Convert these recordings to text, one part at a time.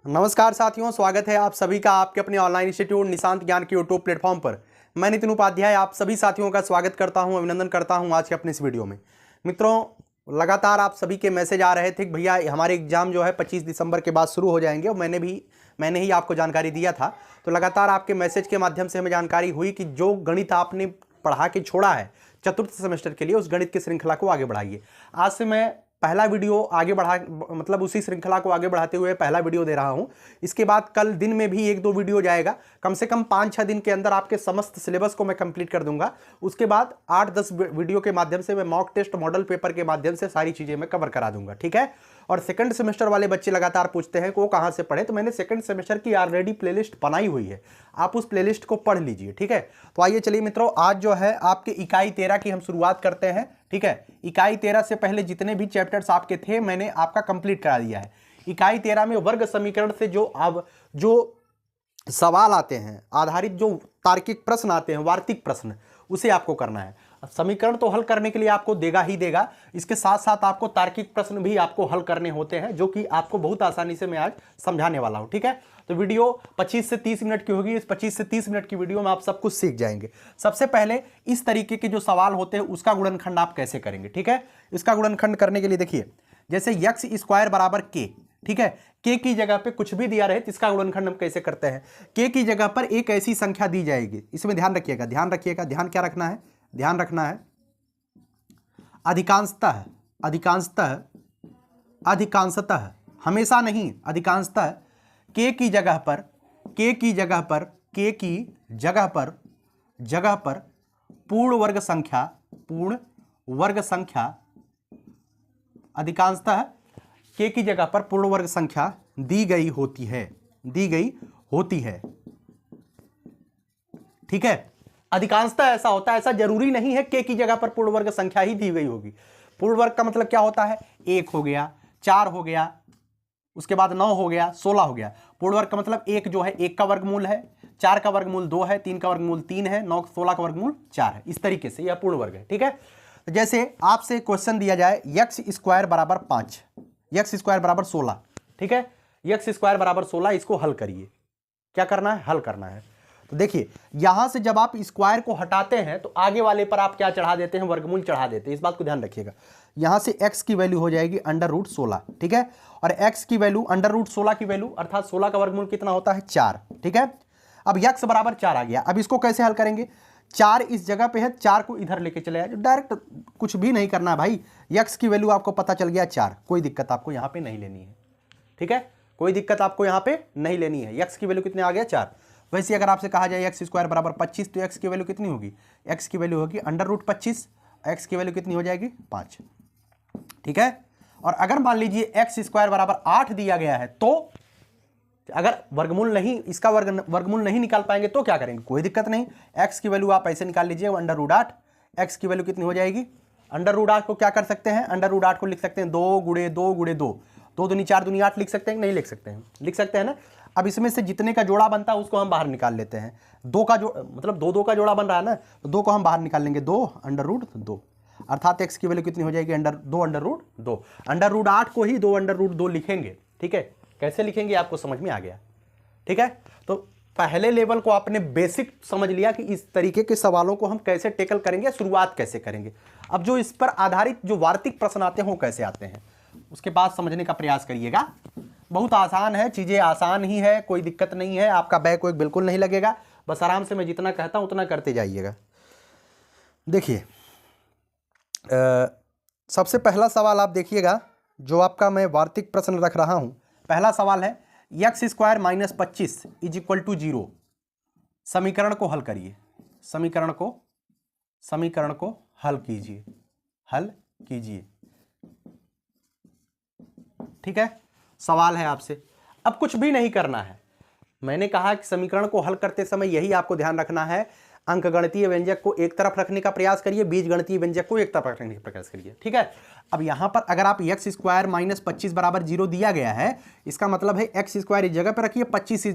नमस्कार साथियों, स्वागत है आप सभी का आपके अपने ऑनलाइन इंस्टीट्यूट निशांत ज्ञान के यूट्यूब प्लेटफॉर्म पर। मैं नितिन उपाध्याय आप सभी साथियों का स्वागत करता हूं, अभिनंदन करता हूं आज के अपने इस वीडियो में। मित्रों, लगातार आप सभी के मैसेज आ रहे थे कि भैया हमारे एग्जाम जो है 25 दिसंबर के बाद शुरू हो जाएंगे और मैंने ही आपको जानकारी दिया था। तो लगातार आपके मैसेज के माध्यम से हमें जानकारी हुई कि जो गणित आपने पढ़ा के छोड़ा है चतुर्थ सेमेस्टर के लिए, उस गणित की श्रृंखला को आगे बढ़ाइए। आज से मैं पहला वीडियो आगे बढ़ा उसी श्रृंखला को आगे बढ़ाते हुए पहला वीडियो दे रहा हूं। इसके बाद कल दिन में भी 1-2 वीडियो जाएगा। कम से कम 5-6 दिन के अंदर आपके समस्त सिलेबस को मैं कंप्लीट कर दूंगा। उसके बाद 8-10 वीडियो के माध्यम से मैं मॉक टेस्ट मॉडल पेपर के माध्यम से सारी चीजें मैं कवर करा दूंगा, ठीक है। और सेकंड सेमेस्टर वाले बच्चे लगातार पूछते हैं कि वो कहां से पढ़े, तो मैंने सेकंड सेमेस्टर की ऑलरेडी प्लेलिस्ट बनाई हुई है, आप उस प्लेलिस्ट को पढ़ लीजिए, ठीक है। तो आइए चलिए मित्रों, आज जो है आपके इकाई 13 की हम शुरुआत करते हैं, ठीक है। इकाई 13 से पहले जितने भी चैप्टर्स आपके थे मैंने आपका कंप्लीट करा दिया है। इकाई 13 में वर्ग समीकरण से जो सवाल आते हैं, आधारित जो तार्किक प्रश्न आते हैं, वार्तिक प्रश्न, उसे आपको करना है। समीकरण तो हल करने के लिए आपको देगा ही देगा, इसके साथ साथ आपको तार्किक प्रश्न भी आपको हल करने होते हैं, जो कि आपको बहुत आसानी से मैं आज समझाने वाला हूं, ठीक है। तो वीडियो 25 से 30 मिनट की होगी। इस 25 से 30 मिनट की वीडियो में आप सब कुछ सीख जाएंगे। सबसे पहले इस तरीके के जो सवाल होते हैं उसका गुणनखंड आप कैसे करेंगे, ठीक है। इसका गुणनखंड करने के लिए देखिए, जैसे x स्क्वायर बराबर k, ठीक है। k की जगह पे कुछ भी दिया रहे तो इसका गुणनखंड हम कैसे करते हैं। k की जगह पर एक ऐसी संख्या दी जाएगी, इसमें ध्यान रखिएगा, ध्यान क्या रखना है, ध्यान रखना है अधिकांशतः, हमेशा नहीं, अधिकांशतः k की जगह पर पूर्ण वर्ग संख्या अधिकांशतः k की जगह पर पूर्ण वर्ग संख्या दी गई होती है, ठीक है। अधिकांशतः ऐसा होता है, ऐसा जरूरी नहीं है k की जगह पर पूर्ण वर्ग संख्या ही दी गई होगी। पूर्ण वर्ग का मतलब क्या होता है, 1 हो गया, 4 हो गया, उसके बाद 9 हो गया, 16 हो गया। पूर्ण वर्ग का मतलब 1 जो है 1 का वर्गमूल है, 4 का वर्गमूल 2 है, 3 का वर्गमूल 3 है, 9 16 का वर्गमूल 4 है। इस तरीके से यह पूर्ण वर्ग है, ठीक है। तो जैसे आपसे क्वेश्चन दिया जाए x स्क्वायर बराबर 5, x स्क्वायर बराबर 16, ठीक है। x स्क्वायर बराबर 16, इसको हल करिए। क्या करना है, हल करना है। तो देखिए, यहां से जब आप स्क्वायर को हटाते हैं तो आगे वाले पर आप क्या चढ़ा देते हैं, वर्गमूल चढ़ा देते हैं। इस बात को ध्यान रखिएगा। यहां से x की वैल्यू हो जाएगी √16, ठीक है। और x की वैल्यू √16 की वैल्यू अर्थात 16 का वर्गमूल कितना होता है, 4, ठीक है। अब x बराबर 4 आ गया। अब इसको कैसे हल करेंगे, 4 इस जगह पे है, 4 को इधर लेके चले आए, डायरेक्ट कुछ भी नहीं करना है भाई। x की वैल्यू आपको पता चल गया 4, कोई दिक्कत आपको यहां पे नहीं लेनी है, ठीक है। कोई दिक्कत आपको यहां पे नहीं लेनी है। x की वैल्यू कितने आ गया, 4। वैसे अगर आपसे कहा जाए x स्क्वायर बराबर 25, तो x की वैल्यू कितनी होगी, x की वैल्यू होगी √25, x की वैल्यू कितनी हो जाएगी, 5, ठीक है। और अगर मान लीजिए x स्क्वायर बराबर 8 दिया गया है, तो अगर वर्गमूल नहीं, इसका वर्गमूल नहीं निकाल पाएंगे तो क्या करेंगे, कोई दिक्कत नहीं। x की वैल्यू आप ऐसे निकाल लीजिए √8, x की वैल्यू कितनी हो जाएगी, √8 को क्या कर सकते हैं, √8 को लिख सकते हैं 2 गुणे 2 गुणे 2, 2 दूनी 4 दूनी 8 लिख सकते हैं, नहीं लिख सकते हैं, लिख सकते हैं ना। अब इसमें से जितने का जोड़ा बनता है उसको हम बाहर निकाल लेते हैं। 2 का मतलब 2 का जोड़ा बन रहा है ना, तो 2 को हम बाहर निकाल लेंगे, 2 √2, अर्थात x की वैल्यू कितनी हो जाएगी, 2 √8 को ही 2 √2 लिखेंगे, ठीक है। कैसे लिखेंगे आपको समझ में आ गया, ठीक है। तो पहले लेवल को आपने बेसिक समझ लिया कि इस तरीके के सवालों को हम कैसे टेकल करेंगे, शुरुआत कैसे करेंगे। अब जो इस पर आधारित जो वार्तिक प्रश्न आते हैं वो कैसे आते हैं, उसके बाद समझने का प्रयास करिएगा। बहुत आसान है, चीजें आसान ही है, कोई दिक्कत नहीं है, आपका बैक वैक बिल्कुल नहीं लगेगा। बस आराम से मैं जितना कहता हूं उतना करते जाइएगा। देखिए, सबसे पहला सवाल आप देखिएगा, जो आपका मैं वार्तिक प्रश्न रख रहा हूं। पहला सवाल है x स्क्वायर -25 = 0। समीकरण को हल करिए, समीकरण को हल कीजिए, ठीक है। सवाल है आपसे, अब कुछ भी नहीं करना है। मैंने कहा कि समीकरण को हल करते समय यही आपको ध्यान रखना है, अंकगणितीय व्यंजक को एक तरफ रखने का प्रयास करिए, बीजगणितीय व्यंजक को एक तरफ रखने का प्रयास करिए, ठीक है। अब यहां पर अगर आप x स्क्वायर -25 बराबर 0 दिया गया है, इसका मतलब है x स्क्वायर इस जगह पर रखिए, 25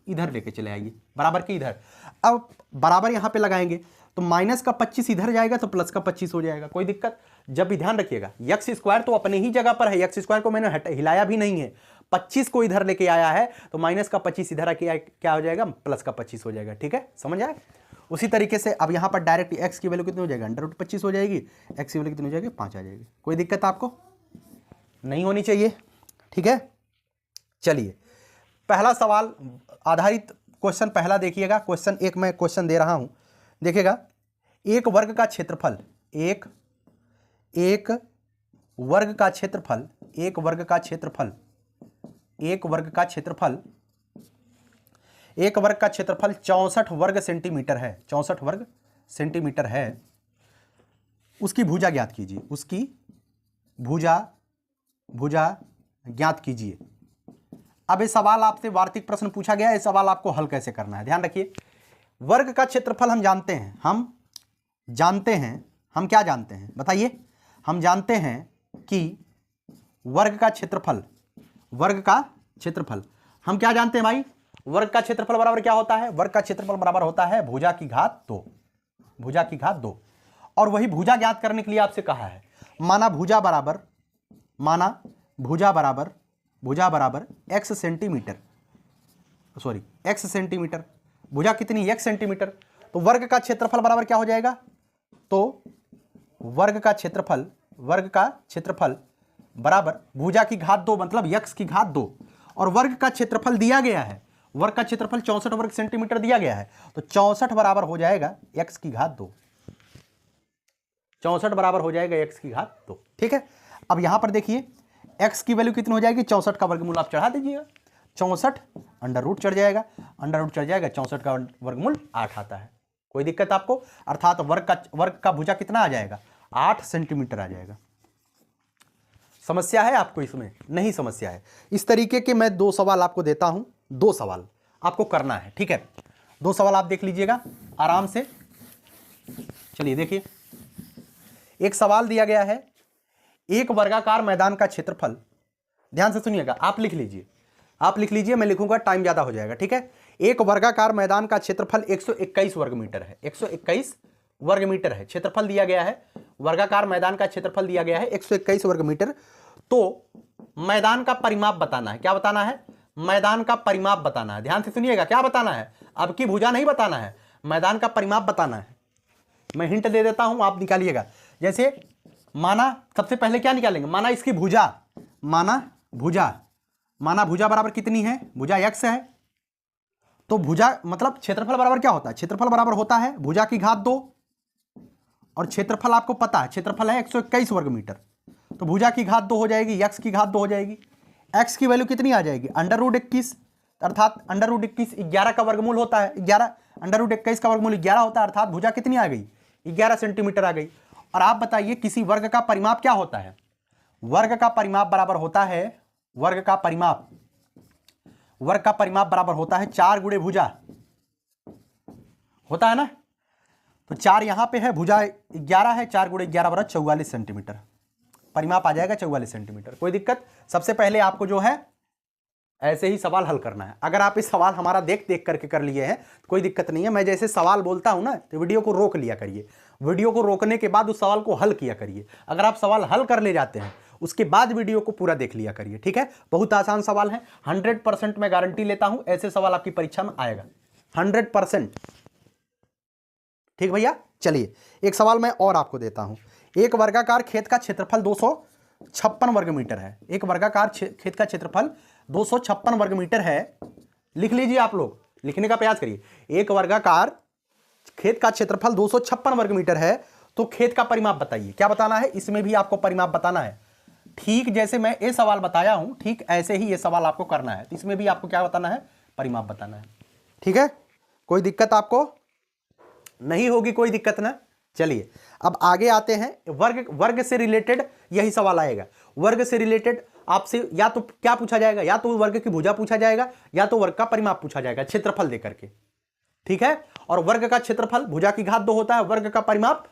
इधर लेके चले आइए, बराबर के इधर। अब बराबर यहां पे लगाएंगे तो माइनस का 25 इधर जाएगा तो प्लस का 25 हो जाएगा, कोई दिक्कत। जब भी ध्यान रखिएगा, एक्स स्क्वायर तो अपने ही जगह पर है, एक्स स्क्वायर को मैंने हिलाया भी नहीं है, 25 को इधर लेके आया है तो माइनस का 25 इधर आके क्या हो जाएगा, प्लस का 25 हो जाएगा। ठीक है, समझ आए। उसी तरीके से अब यहां पर डायरेक्ट x की वैल्यू कितनी हो जाएगी, √25 हो जाएगी, x की वैल्यू कितनी हो जाएगी, 5 आ जाएगी। कोई दिक्कत आपको नहीं होनी चाहिए। ठीक है, चलिए पहला सवाल आधारित क्वेश्चन पहला देखिएगा। क्वेश्चन एक मैं क्वेश्चन दे रहा हूं, देखिएगा। एक वर्ग का क्षेत्रफल, एक वर्ग का क्षेत्रफल, एक वर्ग का क्षेत्रफल, एक वर्ग का क्षेत्रफल, एक वर्ग का क्षेत्रफल 64 वर्ग सेंटीमीटर है, 64 वर्ग सेंटीमीटर है। उसकी भुजा ज्ञात कीजिए, उसकी भुजा ज्ञात कीजिए। अब ये सवाल आपसे वार्षिक प्रश्न पूछा गया है, ये सवाल आपको हल कैसे करना है, ध्यान रखिए। वर्ग का क्षेत्रफल हम जानते हैं, हम क्या जानते हैं बताइए। हम जानते हैं कि वर्ग का क्षेत्रफल हम क्या जानते हैं भाई, वर्ग का क्षेत्रफल बराबर क्या होता है, वर्ग का क्षेत्रफल बराबर होता है भुजा की घात 2। और वही भुजा ज्ञात करने के लिए आपसे कहा है, माना भुजा बराबर x सेंटीमीटर, भुजा कितनी, x सेंटीमीटर। तो वर्ग का क्षेत्रफल बराबर क्या हो जाएगा, तो वर्ग का क्षेत्रफल बराबर भुजा की घात 2 मतलब x की घात 2। और वर्ग का क्षेत्रफल दिया गया है, वर्ग का क्षेत्रफल 64 वर्ग सेंटीमीटर दिया गया है, तो 64 बराबर हो जाएगा x की घात 2, 64 बराबर हो जाएगा x की घात 2। ठीक है, अब यहां पर देखिए x की वैल्यू कितनी हो जाएगी, 64 का वर्गमूल आप चढ़ा दीजिएगा, 64 अंडर रूट चढ़ जाएगा, 64 का वर्गमूल 8 आता है। कोई दिक्कत आपको, अर्थात वर्ग का भुजा कितना आ जाएगा, 8 सेंटीमीटर आ जाएगा। समस्या है आपको इसमें, नहीं समस्या है। इस तरीके के मैं 2 सवाल आपको देता हूं, 2 सवाल आपको करना है। ठीक है, 2 सवाल आप देख लीजिएगा आराम से। चलिए देखिए, एक सवाल दिया गया है, एक वर्गाकार मैदान का क्षेत्रफल, ध्यान से सुनिएगा, आप लिख लीजिए, मैं लिखूंगा टाइम ज्यादा हो जाएगा। ठीक है, एक वर्गाकार मैदान का क्षेत्रफल 121 वर्ग मीटर है, 121 वर्ग मीटर है क्षेत्रफल दिया गया है। वर्गाकार मैदान का क्षेत्रफल दिया गया है 121 वर्ग मीटर। तो मैदान का परिमाप बताना है, क्या बताना है, मैदान का परिमाप बताना है। ध्यान से सुनिएगा, क्या बताना है, अब की भुजा नहीं बताना है, मैदान का परिमाप बताना है। मैं हिंट दे देता हूं, आप निकालिएगा। जैसे माना सबसे पहले क्या निकालेंगे, माना इसकी भुजा, माना भुजा बराबर कितनी है, भुजा x है। तो भुजा मतलब क्षेत्रफल बराबर क्या होता है, क्षेत्रफल बराबर होता है भुजा की घात 2, और क्षेत्रफल आपको पता है, क्षेत्रफल है 121 वर्ग मीटर। तो भुजा की घात 2 हो जाएगी, x की घात 2 हो जाएगी। x की वैल्यू कितनी आ जाएगी, √21, अर्थात √21 11 का वर्गमूल होता है, 11 √21 का वर्गमूल 11 होता है, अर्थात भुजा कितनी आ गई, 11 सेंटीमीटर आ गई। और आप बताइए किसी वर्ग का परिमाप क्या होता है, वर्ग का परिमाप बराबर होता है, वर्ग का परिमाप बराबर होता है 4 गुणे भुजा, होता है ना। तो 4 यहां पे है, भुजा 11 है, 4 गुणे 11 बराबर 44 सेंटीमीटर, परिमाप आ जाएगा 44 सेंटीमीटर। कोई दिक्कत, सबसे पहले आपको जो है ऐसे ही सवाल हल करना है। अगर आप इस सवाल हमारा देख करके कर लिए हैं तो कोई दिक्कत नहीं है। मैं जैसे सवाल बोलता हूं ना, तो वीडियो को रोक लिया करिए, वीडियो को रोकने के बाद उस सवाल को हल किया करिए। अगर आप सवाल हल कर ले जाते हैं उसके बाद वीडियो को पूरा देख लिया करिए। ठीक है, बहुत आसान सवाल है, 100% मैं गारंटी लेता हूं ऐसे सवाल आपकी परीक्षा में आएगा, 100%। ठीक भैया, चलिए एक सवाल मैं और आपको देता हूं। एक वर्गाकार खेत का क्षेत्रफल 256 वर्ग मीटर है, एक वर्गाकार खेत का क्षेत्रफल 256 वर्ग मीटर है। लिख लीजिए, आप लोग लिखने का प्रयास करिए। एक वर्गाकार खेत का क्षेत्रफल 256 वर्ग मीटर है, तो खेत का परिमाप बताइए, क्या बताना है, इसमें भी आपको परिमाप बताना है। ठीक जैसे मैं ये सवाल बताया हूं, ठीक ऐसे ही ये सवाल आपको करना है, तो इसमें भी आपको क्या बताना है, परिमाप बताना है। ठीक है, कोई दिक्कत आपको नहीं होगी, कोई दिक्कत ना। चलिए अब आगे आते हैं, वर्ग से रिलेटेड यही सवाल आएगा। वर्ग से रिलेटेड आपसे या तो क्या पूछा जाएगा, या तो वर्ग की भुजा पूछा जाएगा, या तो वर्ग का परिमाप पूछा जाएगा क्षेत्रफल देकर के। ठीक है, और वर्ग का क्षेत्रफल भुजा की घात 2 होता है, वर्ग का परिमाप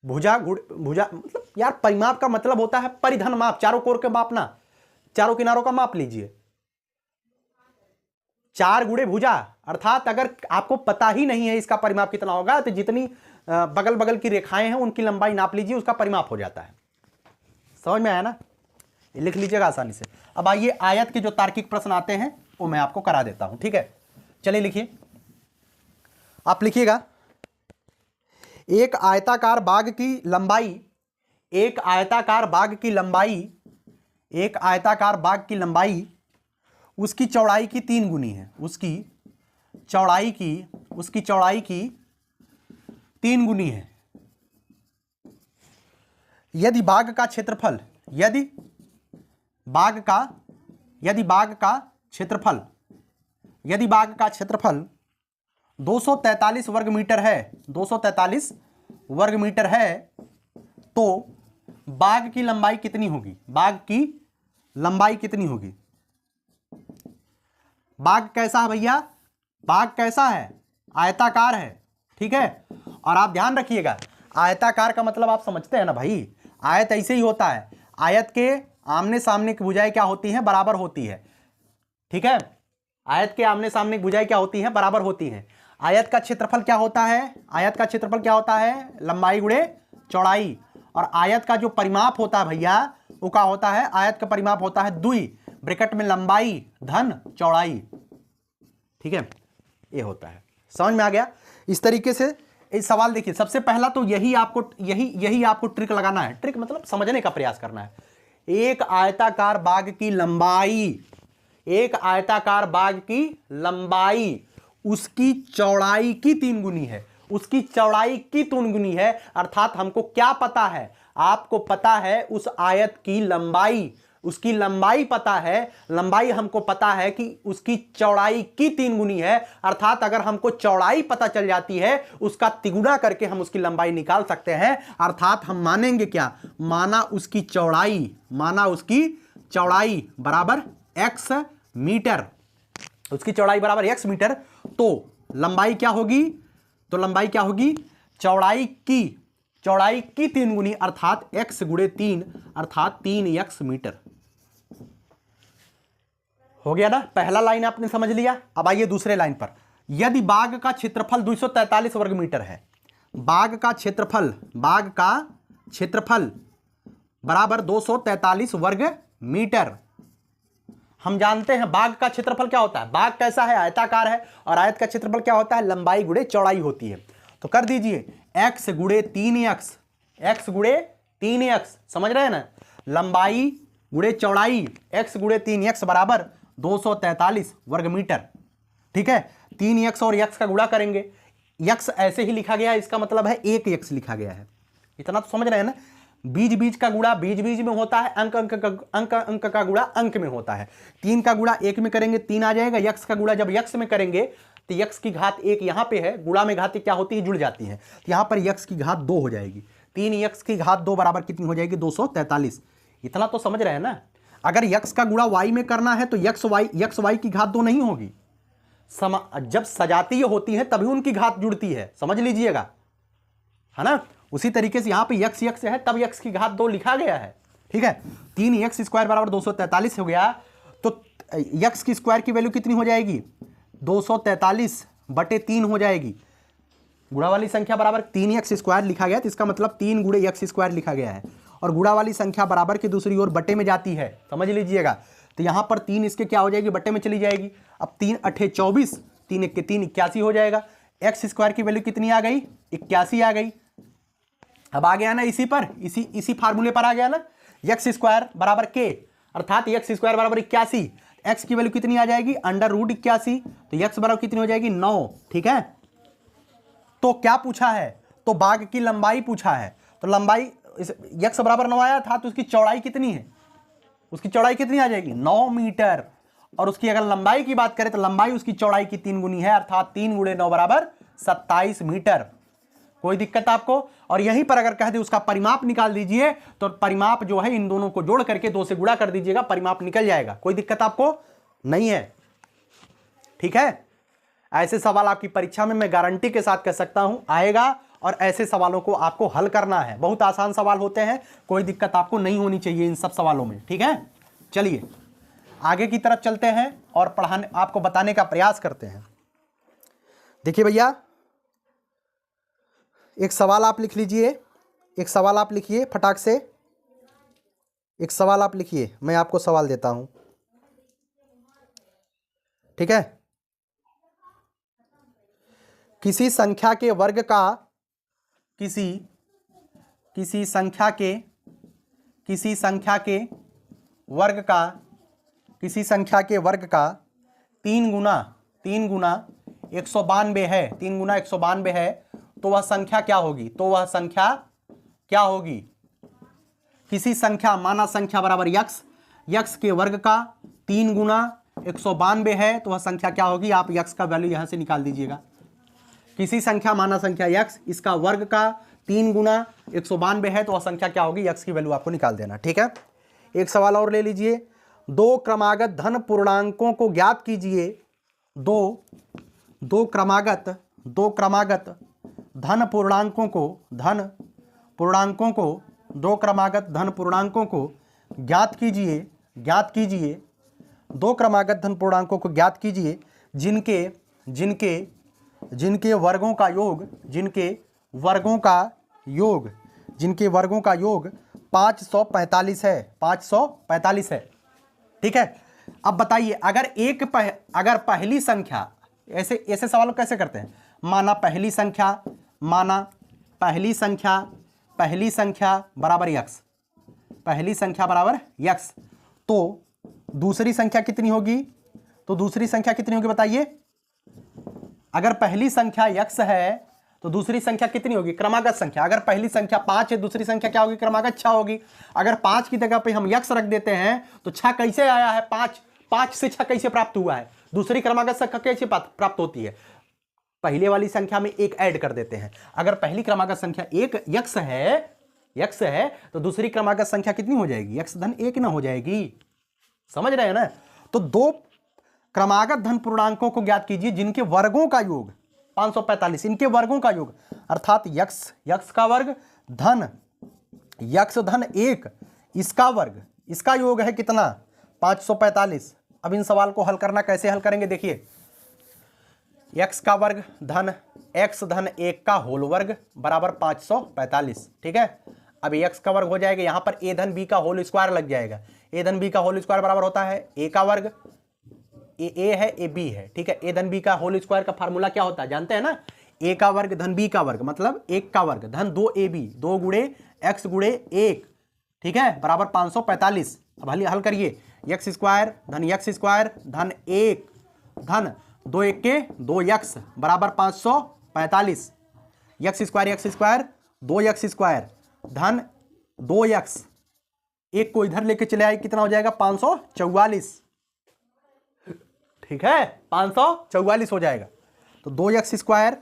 भुजा मतलब यार परिमाप का मतलब होता है परिधन माप, चारों कोर के मापना, चारों किनारों का माप लीजिए। 4 गुणे भुजा, अर्थात अगर आपको पता ही नहीं है इसका परिमाप कितना होगा, तो जितनी बगल की रेखाएं हैं उनकी लंबाई नाप लीजिए, उसका परिमाप हो जाता है। समझ में आया ना। ये लिख लीजिएगा आसानी से। अब आइए आयत के जो तार्किक प्रश्न आते हैं वो मैं आपको करा देता हूं, ठीक है। चलिए लिखिए, आप लिखिएगा, एक आयताकार बाग की लंबाई, एक आयताकार बाग की लंबाई, एक आयताकार बाग की लंबाई उसकी चौड़ाई की 3 गुनी है, उसकी चौड़ाई की 3 गुनी है। यदि बाग का क्षेत्रफल, यदि बाग का क्षेत्रफल 243 वर्ग मीटर है, 243 वर्ग मीटर है, तो बाग की लंबाई कितनी होगी? बाग की लंबाई कितनी होगी? बाग कैसा है भैया? बाग कैसा है? आयताकार है, ठीक है। और आप ध्यान रखिएगा, आयताकार का मतलब आप समझते हैं ना भाई, आयत ऐसे ही होता है। आयत के आमने सामने की भुजाएं क्या होती हैं? बराबर होती है, ठीक है। आयत के आमने सामने की भुजाएं क्या होती हैं? बराबर होती हैं। आयत का क्षेत्रफल क्या होता है? आयत का क्षेत्रफल क्या होता है? लंबाई गुणे चौड़ाई। और आयत का जो परिमाप होता है भैया वो क्या होता है? आयत का परिमाप होता है दुई ब्रैकेट में लंबाई धन चौड़ाई, ठीक है। ये होता है, समझ में आ गया? इस तरीके से इस सवाल देखिए, सबसे पहला तो यही आपको ट्रिक लगाना है। ट्रिक मतलब समझने का प्रयास करना है। एक आयताकार बाग की लंबाई, एक आयताकार बाग की लंबाई उसकी चौड़ाई की 3 गुनी है, उसकी चौड़ाई की 3 गुनी है। अर्थात हमको क्या पता है? आपको पता है उस आयत की लंबाई, उसकी लंबाई पता है, लंबाई हमको पता है कि उसकी चौड़ाई की 3 गुनी है। अर्थात अगर हमको चौड़ाई पता चल जाती है उसका तिगुना करके हम उसकी लंबाई निकाल सकते हैं। अर्थात हम मानेंगे क्या? माना उसकी चौड़ाई बराबर x मीटर, उसकी चौड़ाई बराबर x मीटर, तो लंबाई क्या होगी? तो लंबाई क्या होगी? चौड़ाई की 3 गुनी अर्थात x गुणे 3 अर्थात 3x मीटर। हो गया ना? पहला लाइन आपने समझ लिया। अब आइए दूसरे लाइन पर। यदि बाग का क्षेत्रफल 243 वर्ग मीटर है, बाग का क्षेत्रफल बराबर 243 वर्ग मीटर। हम जानते हैं बाग का क्षेत्रफल क्या होता है? बाग कैसा है? आयताकार है। और आयत का क्षेत्रफल क्या होता है? लंबाई गुणे चौड़ाई होती है। तो कर दीजिए x गुणे 3x, x गुणे 3x, समझ रहे हैं ना? लंबाई गुणे चौड़ाई x गुणे 3x बराबर 243 वर्ग मीटर, ठीक है। 3x और x का गुणा करेंगे, x ऐसे ही लिखा गया है, इसका मतलब है 1x लिखा गया है। इतना तो समझ रहे हैं ना? बीज बीज का गुणा बीज बीज में होता है, अंक अंक का गुणा अंक में होता है। 3 का गुणा 1 में करेंगे 3 आ जाएगा, x का गुणा जब x में करेंगे तो x की घात 1 यहां पे है, गुणा में घात क्या होती है? जुड़ जाती है। तो यहां पर x की घात 2 हो जाएगी। 3x की घात 2 बराबर कितनी हो जाएगी? 243। इतना तो समझ रहे हैं ना? अगर x का गुणा y में करना है तो x y की घात 2 नहीं होगी। जब सजातीय होती है तभी उनकी घात जुड़ती है, समझ लीजिएगा, है ना? उसी तरीके से यहां पे x है तब x की घात 2 लिखा गया है, ठीक है। 3x स्क्वायर बराबर 243 हो गया, तो x की स्क्वायर की वैल्यू कितनी हो जाएगी? 243 बटे 3 हो जाएगी। गुणा वाली संख्या बराबर 3x स्क्वायर लिखा गया, तो इसका मतलब 3 गुणे x स्क्वायर लिखा गया है। और गुणा वाली संख्या बराबर की दूसरी ओर बटे में जाती है, समझ लीजिएगा। तो यहां पर 3 इसके क्या हो जाएगी? बटे में चली जाएगी। अब 3 अठे 24, 3 1 के 3 81 हो जाएगा। x स्क्वायर की वैल्यू कितनी आ गई? 81 आ गई। अब आ गया ना इसी पर, इसी फार्मूले पर आ गया ना, एक्स स्क्वायर बराबर के, अर्थात एक्स स्क्वायर बराबर 81। एक्स की वैल्यू कितनी आ जाएगी? Under root 81। तो एक्स बराबर कितनी हो जाएगी? 9, ठीक है। तो क्या पूछा है? तो बाग की लंबाई पूछा है। तो लंबाई एक्स बराबर 9 आया था, तो उसकी चौड़ाई कितनी है? उसकी चौड़ाई कितनी आ जाएगी? 9 मीटर। और उसकी अगर लंबाई की बात करें तो लंबाई उसकी चौड़ाई की 3 गुनी है, अर्थात 3 गुणे 9 बराबर 27 मीटर। कोई दिक्कत आपको? और यहीं पर अगर कह दे उसका परिमाप निकाल दीजिए, तो परिमाप जो है इन दोनों को जोड़ करके 2 से गुणा कर दीजिएगा, परिमाप निकल जाएगा। कोई दिक्कत आपको नहीं है, ठीक है। ऐसे सवाल आपकी परीक्षा में मैं गारंटी के साथ कह सकता हूं आएगा, और ऐसे सवालों को आपको हल करना है। बहुत आसान सवाल होते हैं, कोई दिक्कत आपको नहीं होनी चाहिए इन सब सवालों में, ठीक है। चलिए आगे की तरफ चलते हैं और पढ़ाने आपको बताने का प्रयास करते हैं। देखिए भैया, एक सवाल आप लिख लीजिए, एक सवाल आप लिखिए फटाक से। एक सवाल आप लिखिए, मैं आपको सवाल देता हूं, ठीक है। किसी संख्या के वर्ग का किसी किसी संख्या के किसी संख्या के वर्ग का किसी संख्या के वर्ग का 3 गुना 192 है, 3 गुना 192 है, तो वह संख्या क्या होगी? तो वह संख्या क्या होगी? किसी संख्या, माना संख्या बराबर यक्स, यक्स के वर्ग का 3 गुना 192 है, तो वह संख्या क्या होगी? आप यक्स का वैल्यू यहां से निकाल दीजिएगा। किसी संख्या, माना संख्या यक्स, इसका वर्ग का 3 गुना 192 है, तो वह संख्या क्या होगी? यक्स की वैल्यू आपको निकाल देना, ठीक है। एक सवाल और ले लीजिए। दो क्रमागत धन पूर्णांकों को ज्ञात कीजिए। दो क्रमागत धन पूर्णांकों को ज्ञात कीजिए। दो क्रमागत धन पूर्णांकों को ज्ञात कीजिए जिनके वर्गों का योग 545 है, 545 है, ठीक है। अब बताइए, अगर पहली संख्या, ऐसे सवाल कैसे करते हैं? माना पहली संख्या बराबर यक्स, तो दूसरी संख्या कितनी होगी? बताइए। अगर पहली संख्या यक्स है तो दूसरी संख्या कितनी होगी? क्रमागत संख्या। अगर पहली संख्या 5 है, दूसरी संख्या क्या होगी? क्रमागत 6 होगी। अगर 5 की जगह पे हम यक्स रख देते हैं तो 6 कैसे आया है? 5 से 6 कैसे प्राप्त हुआ है? दूसरी क्रमागत संख्या कैसे प्राप्त होती है? पहले वाली संख्या में 1 ऐड कर देते हैं। अगर पहली क्रमागत संख्या 1 यक्स है तो दूसरी क्रमागत संख्या कितनी हो जाएगी? यक्स धन 1 ना हो जाएगी। समझ रहे हैं ना? तो दो क्रमागत धन पूर्णांकों को ज्ञात कीजिए जिनके वर्गों का योग 545, इनके वर्गों का योग, अर्थात यक्स का वर्ग धन यक्स धन 1, इसका वर्ग, इसका योग है कितना? 545। अब इन सवाल को हल करना, कैसे हल करेंगे? देखिए, यक्स का वर्ग धन एक्स धन 1 का होल वर्ग बराबर 545, ठीक है। अब यक्स का वर्ग हो जाएगा, यहां पर ए धन बी का होल स्क्वायर लग जाएगा। ए धन बी का होल स्क्वायर बराबर होता है ए का वर्ग, ए है ए बी है, ठीक है। ए धन बी का होल स्क्वायर का फार्मूला क्या होता है? जानते हैं ना? ए का वर्ग धन बी का वर्ग मतलब 1 का वर्ग धन 2ab, 2 गुणे एक्स गुणे 1, ठीक है, बराबर 545। अब हल करिए। एक्स स्क्वायर धन 1 धन 2 1 के 2 यक्स बराबर 545। यक्स स्क्वायर 2 यक्स स्क्वायर धन 2 यक्स, एक को इधर लेके चले आए, कितना हो जाएगा? 544, ठीक है, 544 हो जाएगा। तो 2 यक्स स्क्वायर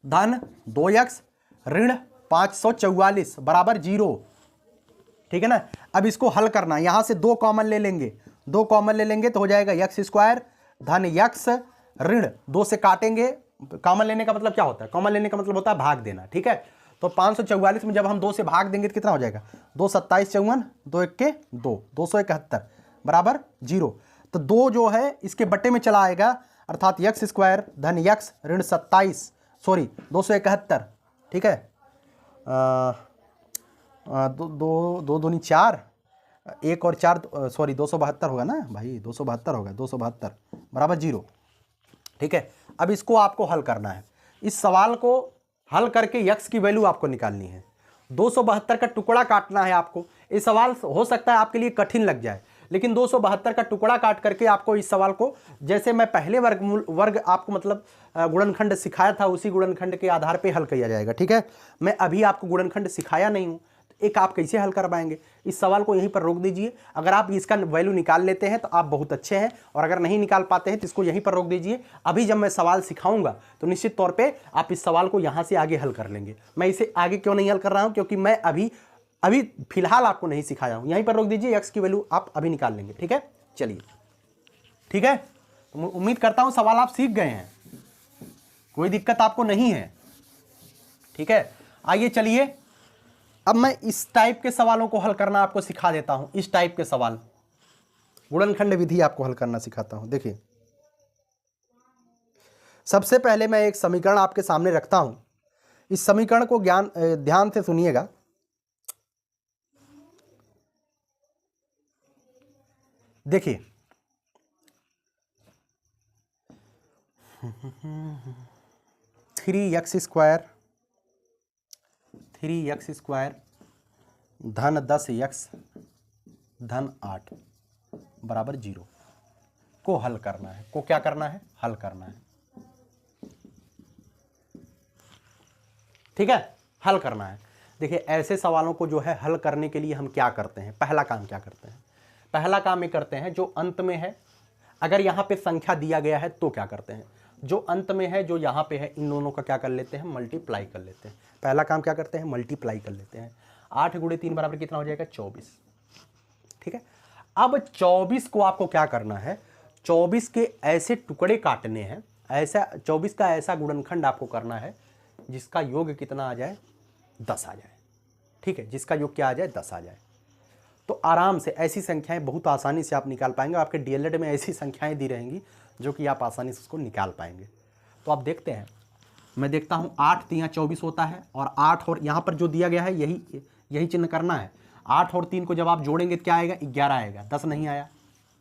धन 2 यक्स ऋण 544 बराबर 0, ठीक है ना। अब इसको हल करना, यहां से 2 कॉमन ले लेंगे, तो हो जाएगा यक्स स्क्वायर धन यक्स ऋण 2 से काटेंगे। कॉमन लेने का मतलब क्या होता है? कॉमन लेने का मतलब होता है भाग देना, ठीक है। तो 544 में जब हम 2 से भाग देंगे तो कितना हो जाएगा? 2 27 54, 2 1 के 2, 271 बराबर 0। तो 2 जो है इसके बट्टे में चला आएगा, अर्थात यक्स स्क्वायर धन यक्स ऋण 271, ठीक है। 2 दूनी 4, 1 और 4 272 होगा ना भाई, 272 होगा, 272 बराबर 0, ठीक है। अब इसको आपको हल करना है। इस सवाल को हल करके यक्स की वैल्यू आपको निकालनी है। 272 का टुकड़ा काटना है आपको। ये सवाल हो सकता है आपके लिए कठिन लग जाए, लेकिन 272 का टुकड़ा काट करके आपको इस सवाल को, जैसे मैं पहले वर्ग आपको मतलब गुणनखंड सिखाया था, उसी गुणनखंड के आधार पे हल किया जाएगा, ठीक है। मैं अभी आपको गुणनखंड सिखाया नहीं हूं, एक आप कैसे हल कर पाएंगे? इस सवाल को यहीं पर रोक दीजिए। अगर आप इसका वैल्यू निकाल लेते हैं तो आप बहुत अच्छे हैं, और अगर नहीं निकाल पाते हैं तो इसको यहीं पर रोक दीजिए। अभी जब मैं सवाल सिखाऊंगा तो निश्चित तौर पे आप इस सवाल को यहां से आगे हल कर लेंगे। मैं इसे आगे क्यों नहीं हल कर रहा हूं? क्योंकि मैं अभी फिलहाल आपको नहीं सिखाया हूं। यहीं पर रोक दीजिए, एक्स की वैल्यू आप अभी निकाल लेंगे, ठीक है। चलिए, ठीक है, तो उम्मीद करता हूं सवाल आप सीख गए हैं, कोई दिक्कत आपको नहीं है, ठीक है। आइए चलिए, अब मैं इस टाइप के सवालों को हल करना आपको सिखा देता हूं। इस टाइप के सवाल, गुणनखंड विधि आपको हल करना सिखाता हूं। देखिए, सबसे पहले मैं एक समीकरण आपके सामने रखता हूं। इस समीकरण को ध्यान से सुनिएगा। देखिए 3x² धन 10x धन 8 बराबर 0 को हल करना है। को क्या करना है? हल करना है। ठीक है, हल करना है। देखिए ऐसे सवालों को जो है हल करने के लिए हम क्या करते हैं, पहला काम क्या करते हैं? पहला काम ये करते हैं जो अंत में है, अगर यहां पे संख्या दिया गया है तो क्या करते हैं, जो अंत में है जो यहां पे है इन दोनों का क्या कर लेते हैं? मल्टीप्लाई कर लेते हैं। पहला काम क्या करते हैं? मल्टीप्लाई कर लेते हैं। 8 × 3 बराबर कितना हो जाएगा? 24। ठीक है, अब 24 को आपको क्या करना है? 24 के ऐसे टुकड़े काटने हैं, ऐसा 24 का ऐसा गुणनखंड आपको करना है जिसका योग कितना आ जाए? 10 आ जाए। ठीक है, जिसका योग क्या आ जाए? 10 आ जाए। तो आराम से ऐसी संख्याएं बहुत आसानी से आप निकाल पाएंगे। आपके डीएलएड में ऐसी संख्याएं दी रहेंगी जो कि आप आसानी से उसको निकाल पाएंगे। तो आप देखते हैं, मैं देखता हूं 8 × 3 = 24 होता है, और 8 और यहां पर जो दिया गया है यही चिन्ह करना है। 8 और 3 को जब आप जोड़ेंगे तो क्या आएगा? 11 आएगा। 10 नहीं आया,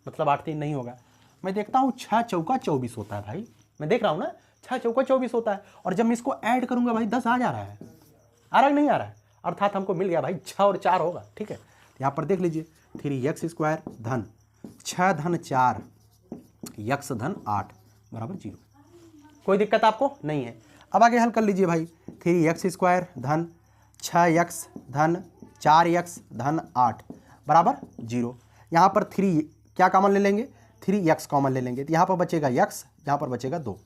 मतलब 8 3 नहीं होगा। मैं देखता हूं 6 × 4 = 24 होता है भाई, मैं देख रहा हूं ना 6 × 4 = 24 होता है, और जब मैं इसको ऐड करूंगा भाई 10 आ जा रहा है। आ रहा है नहीं आ रहा है? अर्थात हमको मिल गया भाई 6 और 4 होगा। ठीक है, यहां पर देख लीजिए 3x² धन 6 धन 4 x धन 8 बराबर 0। कोई दिक्कत आपको नहीं है। अब आगे हल कर लीजिए भाई। 3x² धन 6x धन 4x धन 8 बराबर 0। यहाँ पर 3 क्या कॉमन ले लेंगे? 3x कॉमन ले लेंगे, तो यहाँ पर बचेगा x, यहाँ पर बचेगा 2,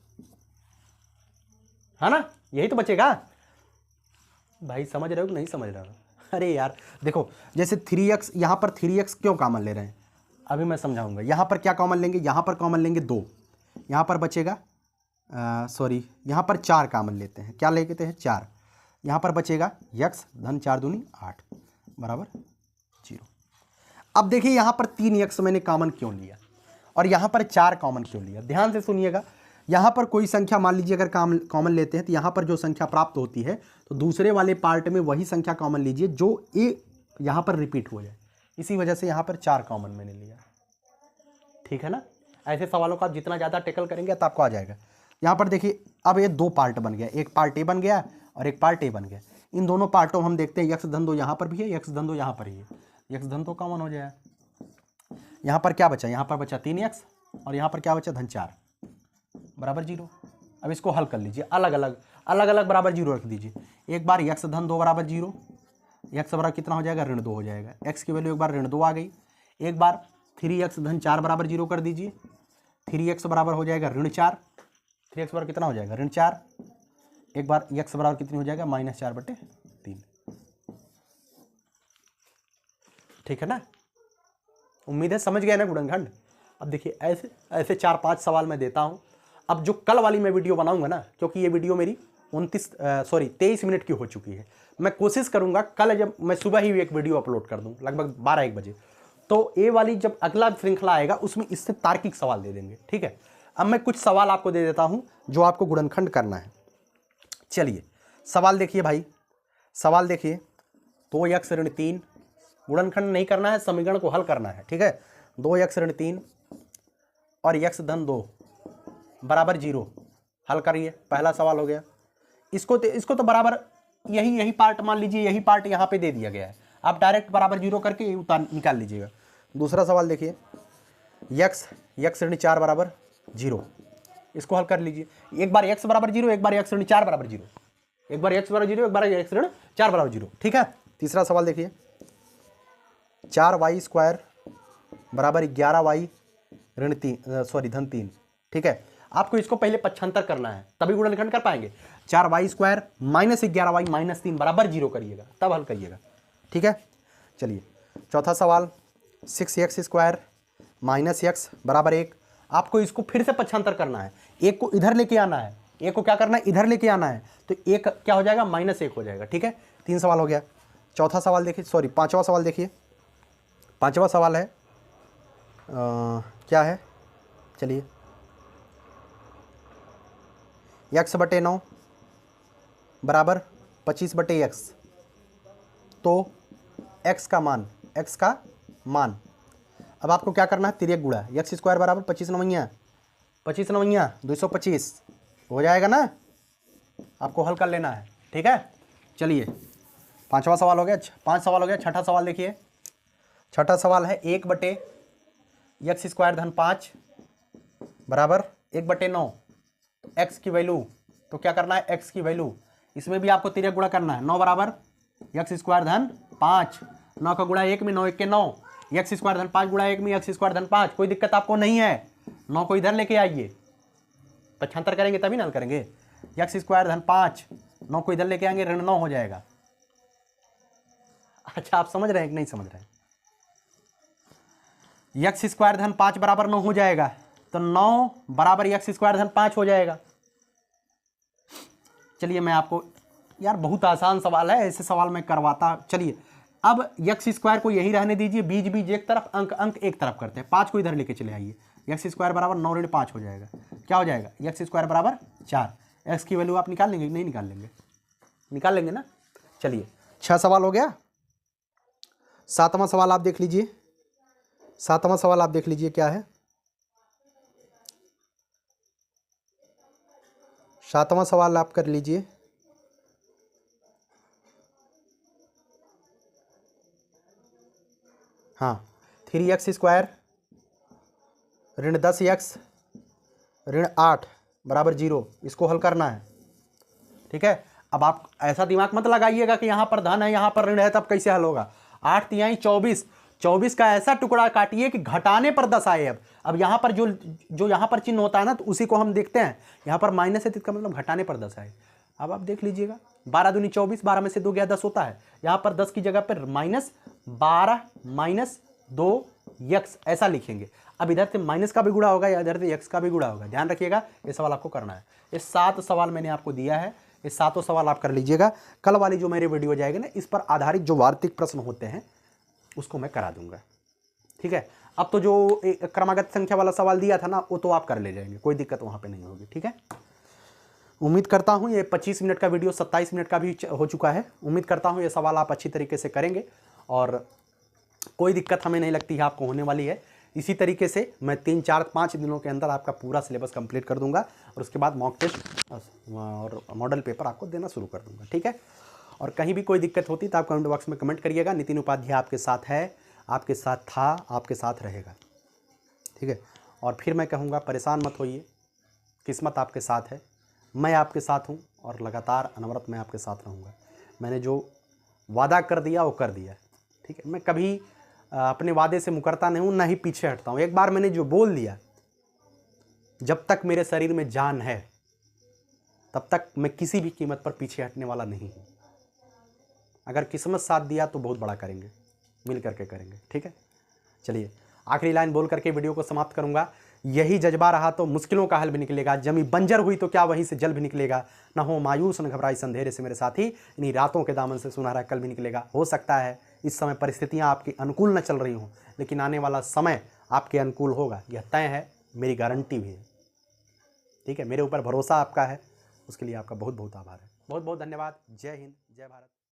है ना? यही तो बचेगा भाई। समझ रहे हो कि नहीं समझ रहे हो? अरे यार देखो, जैसे 3x, यहाँ पर 3x क्यों कॉमन ले रहे हैं अभी मैं समझाऊंगा। यहाँ पर क्या कॉमन लेंगे? यहाँ पर कॉमन लेंगे 2, यहाँ पर बचेगा सॉरी यहाँ पर 4 कॉमन लेते हैं। क्या लेते हैं? 4। यहाँ पर बचेगा x धन 4 दूनी 8 बराबर 0। अब देखिए यहाँ पर 3x मैंने कॉमन क्यों लिया और यहाँ पर 4 कॉमन क्यों लिया? ध्यान से सुनिएगा। यहाँ पर कोई संख्या मान लीजिए अगर कॉमन लेते हैं तो यहाँ पर जो संख्या प्राप्त होती है तो दूसरे वाले पार्ट में वही संख्या कॉमन लीजिए जो यहाँ पर रिपीट हो जाए। इसी वजह से यहाँ पर 4 कॉमन मैंने लिया। ठीक है ना? ऐसे सवालों का आप जितना ज़्यादा टेकल करेंगे तो आपको आ जाएगा। यहाँ पर देखिए अब ये 2 पार्ट बन गया, एक पार्ट ए बन गया और एक पार्ट ए बन गया। इन दोनों पार्टों हम देखते हैं x धन 2 यहाँ पर भी है, x धन 2 यहाँ पर ही है, x धन 2 कॉमन हो जाए। यहाँ पर क्या बचा? यहाँ पर बचा 3x और यहाँ पर क्या बचा? धन 4 बराबर 0। अब इसको हल कर लीजिए, अलग अलग बराबर 0 रख दीजिए। एक बार x धन 2 बराबर 0, x बराबर कितना हो जाएगा? ऋण 2 हो जाएगा। x की वैल्यू एक बार ऋण 2 आ गई। एक बार 3x धन 4 बराबर 0 कर दीजिए, 3x बराबर हो जाएगा ऋण 4, 3x बराबर कितना हो जाएगा? ऋण 4। एक बार x बराबर कितनी हो जाएगा? -4/3। ठीक है ना? उम्मीद है समझ गए ना गुणनखंड। अब देखिए ऐसे 4-5 सवाल मैं देता हूं। अब जो कल वाली मैं वीडियो बनाऊंगा ना, क्योंकि ये वीडियो मेरी 23 मिनट की हो चुकी है, मैं कोशिश करूंगा कल जब मैं सुबह ही एक वीडियो अपलोड कर दूं लगभग 12-1 बजे, तो ये वाली जब अगला श्रृंखला आएगा उसमें इससे तार्किक सवाल दे देंगे। ठीक है, अब मैं कुछ सवाल आपको दे देता हूं जो आपको गुणनखंड करना है। चलिए सवाल देखिए भाई, सवाल देखिए। 2x ऋण 3 गुणनखंड नहीं करना है, समीकरण को हल करना है। ठीक है, 2x ऋण 3 और x धन 2 बराबर 0 हल करिए। पहला सवाल हो गया। इसको तो बराबर यही पार्ट मान लीजिए, यही पार्ट यहाँ पे दे दिया गया है, आप डायरेक्ट बराबर 0 करके निकाल लीजिएगा। दूसरा सवाल देखिए, x ऋण 4 बराबर 0, इसको हल कर लीजिए। एक बार x बराबर 0, एक बार x ऋण 4 बराबर 0, एक बार x बराबर 0, एक बार x ऋण 4 बराबर 0। ठीक है, तीसरा सवाल देखिए, 4y² बराबर 11y ऋण 3 धन 3। ठीक है, आपको इसको पहले पक्षांतर करना है तभी गुणनखंड कर पाएंगे। 4y² - 11y - 3 बराबर 0 करिएगा तब हल करिएगा। ठीक है, चलिए चौथा सवाल, 6x² - x बराबर 1। आपको इसको फिर से पक्षांतर करना है, एक को इधर लेके आना है, एक को क्या करना है? इधर लेके आना है, तो एक क्या हो जाएगा? -1 हो जाएगा। ठीक है, 3 सवाल हो गया। चौथा सवाल देखिए, सॉरी 5वां सवाल देखिए। 5वां सवाल है क्या है? चलिए, x/9 बराबर 25/x, तो x का मान अब आपको क्या करना है, तिर्यक गुणा एक्स स्क्वायर बराबर 25 नवैया 225 हो जाएगा ना, आपको हल कर लेना है। ठीक है, चलिए 5वां सवाल हो गया, 5 सवाल हो गया। छठा सवाल देखिए, छठा सवाल है 1/x स्क्वायर धन 5 बराबर 1/9। तो x की वैल्यू, तो क्या करना है, x की वैल्यू, इसमें भी आपको तिर्यक गुणा करना है। 9 बराबर x स्क्वायर धन 5, 9 का गुणा 1 में 9 1 के 9, x स्क्वायर धन 5 गुणा 1 में x स्क्वायर धन 5। कोई दिक्कत आपको नहीं है, 9 को इधर लेके आइए, पक्षांतर करेंगे तभी ना हल करेंगे। x स्क्वायर धन 5, 9 को इधर लेके आएंगे, ऋण 9 हो जाएगा। अच्छा, आप समझ रहे हैं कि नहीं समझ रहे हैं? x स्क्वायर धन 5 बराबर 9 हो जाएगा, तो 9 बराबर x स्क्वायर धन 5 हो जाएगा। चलिए मैं आपको, यार बहुत आसान सवाल है, ऐसे सवाल मैं करवाता। चलिए अब x स्क्वायर को यही रहने दीजिए, बीज बीज एक तरफ, अंक अंक एक तरफ करते हैं। 5 को इधर लेके चले आइए, x स्क्वायर बराबर 9 ऋण 5 हो जाएगा। क्या हो जाएगा, x स्क्वायर बराबर 4। x की वैल्यू आप निकाल लेंगे, नहीं निकाल लेंगे, निकाल लेंगे ना। चलिए 6 सवाल हो गया। 7वां सवाल आप देख लीजिए, 7वां सवाल आप देख लीजिए क्या है। 7वां सवाल आप कर लीजिए। हाँ, 3x स्क्वायर ऋण 10x ऋण 8 बराबर 0, इसको हल करना है। ठीक है, अब आप ऐसा दिमाग मत लगाइएगा कि यहाँ पर धन है यहाँ पर ऋण है, तब कैसे हल होगा। 8 तिहाई 24, 24 का ऐसा टुकड़ा काटिए कि घटाने पर 10 आए। अब यहाँ पर जो यहाँ पर चिन्ह होता है ना, तो उसी को हम देखते हैं। यहाँ पर माइनस है, तो इसका मतलब घटाने पर 10 आए। अब आप देख लीजिएगा, 12 दूनी 24, 12 में से 2 गया 10 होता है। यहाँ पर 10 की जगह पर -12 -2 x ऐसा लिखेंगे। अब इधर से माइनस का भी गुणा होगा या इधर से x का भी गुणा होगा, ध्यान रखिएगा। ये सवाल आपको करना है। ये 7 सवाल मैंने आपको दिया है, ये 7 सवाल आप कर लीजिएगा। कल वाली जो मेरी वीडियो जाएगी ना, इस पर आधारित जो वार्तिक प्रश्न होते हैं उसको मैं करा दूंगा। ठीक है, अब तो जो क्रमागत संख्या वाला सवाल दिया था ना, वो तो आप कर ले जाएंगे, कोई दिक्कत वहां पे नहीं होगी। ठीक है, उम्मीद करता हूं ये 25 मिनट का वीडियो 27 मिनट का भी हो चुका है। उम्मीद करता हूं ये सवाल आप अच्छी तरीके से करेंगे और कोई दिक्कत हमें नहीं लगती है आपको होने वाली है। इसी तरीके से मैं 3 4 5 दिनों के अंदर आपका पूरा सिलेबस कंप्लीट कर दूंगा और उसके बाद मॉक टेस्ट और मॉडल पेपर आपको देना शुरू कर दूंगा। ठीक है, और कहीं भी कोई दिक्कत होती तो आप कमेंट बॉक्स में कमेंट करिएगा। नितिन उपाध्याय आपके साथ है, आपके साथ था, आपके साथ रहेगा। ठीक है, और फिर मैं कहूँगा परेशान मत होइए, किस्मत आपके साथ है, मैं आपके साथ हूँ और लगातार अनवरत मैं आपके साथ रहूँगा। मैंने जो वादा कर दिया वो कर दिया। ठीक है, मैं कभी अपने वादे से मुकरता नहीं हूँ, ना ही पीछे हटता हूँ। एक बार मैंने जो बोल दिया, जब तक मेरे शरीर में जान है तब तक मैं किसी भी कीमत पर पीछे हटने वाला नहीं हूँ। अगर किस्मत साथ दिया तो बहुत बड़ा करेंगे, मिल करके करेंगे। ठीक है, चलिए आखिरी लाइन बोल करके वीडियो को समाप्त करूंगा। यही जज्बा रहा तो मुश्किलों का हल भी निकलेगा, जमी बंजर हुई तो क्या वहीं से जल भी निकलेगा। न हो मायूस न घबराई अंधेरे से मेरे साथी, इन्हीं रातों के दामन से सुनहरा कल भी निकलेगा। हो सकता है इस समय परिस्थितियां आपकी अनुकूल न चल रही हों, लेकिन आने वाला समय आपके अनुकूल होगा, यह तय है, मेरी गारंटी भी है। ठीक है, मेरे ऊपर भरोसा आपका है, उसके लिए आपका बहुत बहुत आभार है। बहुत बहुत धन्यवाद। जय हिंद, जय भारत।